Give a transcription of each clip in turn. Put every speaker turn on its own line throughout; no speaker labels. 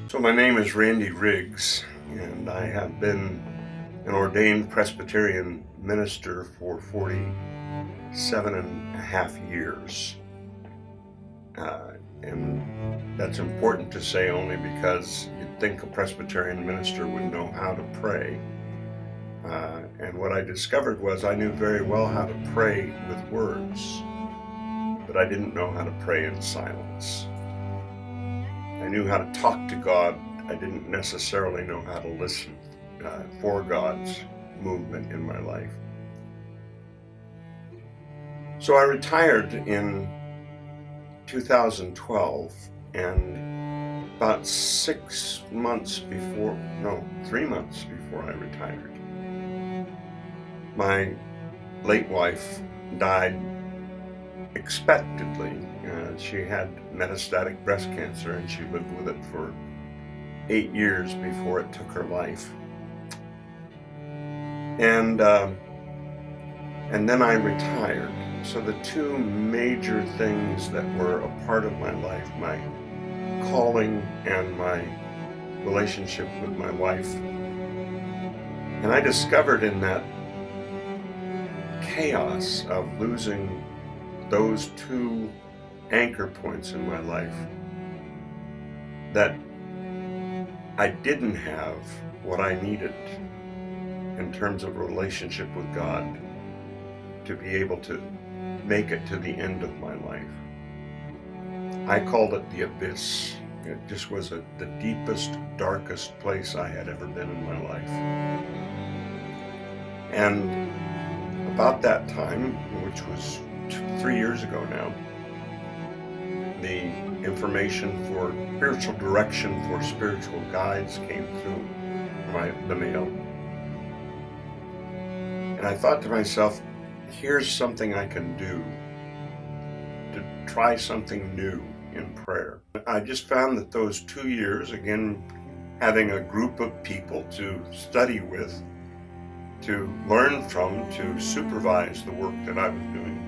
So my name is Randy Riggs, and I have been an ordained Presbyterian minister for 47 and a half years. And that's important to say only because you'd think a Presbyterian minister would know how to pray. And what I discovered was I knew very well how to pray with words, but I didn't know how to pray in silence. I knew how to talk to God. I didn't necessarily know how to listen for God's movement in my life. So I retired in 2012, and about 3 months before I retired, my late wife died expectedly. She had metastatic breast cancer, and she lived with it for 8 years before it took her life. And then I retired. So the two major things that were a part of my life, my calling and my relationship with my wife. And I discovered in that chaos of losing those two anchor points in my life that I didn't have what I needed in terms of relationship with God to be able to make it to the end of my life. I called it the abyss. It just was the deepest, darkest place I had ever been in my life. And about that time, which was 3 years ago now, the information for spiritual direction for spiritual guides came through the mail. And I thought to myself, here's something I can do to try something new in prayer. I just found that those 2 years, again, having a group of people to study with, to learn from, to supervise the work that I was doing,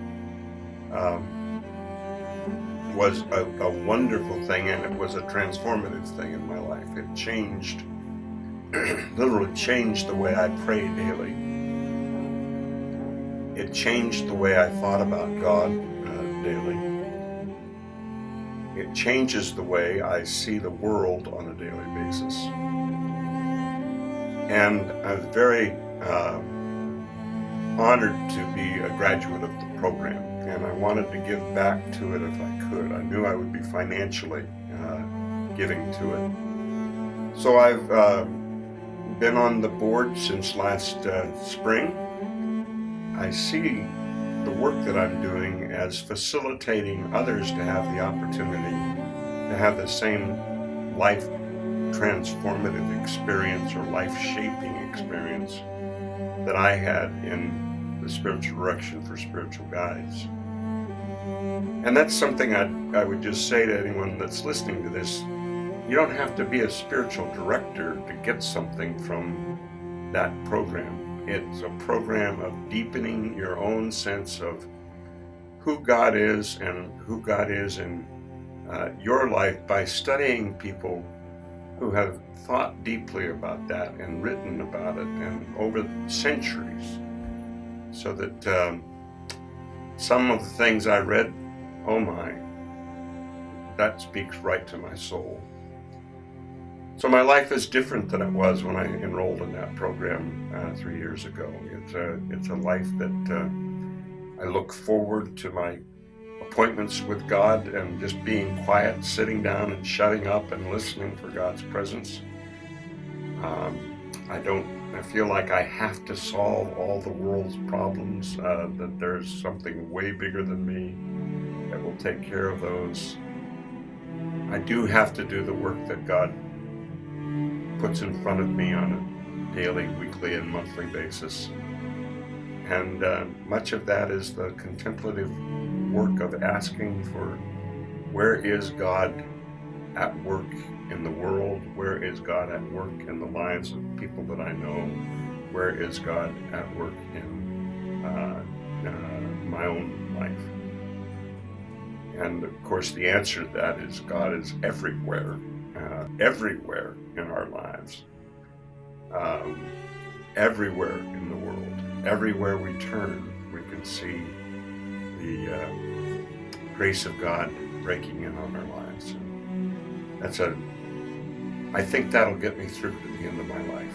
was a wonderful thing, and it was a transformative thing in my life. It changed, literally changed the way I pray daily. It changed the way I thought about God daily. It changes the way I see the world on a daily basis. And I was very honored to be a graduate of the program, and I wanted to give back to it if I could. I knew I would be financially giving to it. So I've been on the board since last spring. I see the work that I'm doing as facilitating others to have the opportunity to have the same life transformative experience or life-shaping experience that I had in the spiritual direction for spiritual guides. And that's something I would just say to anyone that's listening to this. You don't have to be a spiritual director to get something from that program. It's a program of deepening your own sense of who God is and who God is in your life by studying people who have thought deeply about that and written about it and over centuries, so that some of the things I read, oh my, that speaks right to my soul. So my life is different than it was when I enrolled in that program 3 years ago. It's a life that I look forward to my appointments with God and just being quiet, sitting down and shutting up and listening for God's presence. I feel like I have to solve all the world's problems, that there's something way bigger than me that will take care of those. I do have to do the work that God puts in front of me on a daily, weekly, and monthly basis. And much of that is the contemplative work of asking for where is God at work in the world? Where is God at work in the lives of people that I know? Where is God at work in my own life? And of course, the answer to that is God is everywhere. everywhere in our lives, everywhere in the world, everywhere we turn, we can see the grace of God breaking in on our lives. I think that'll get me through to the end of my life.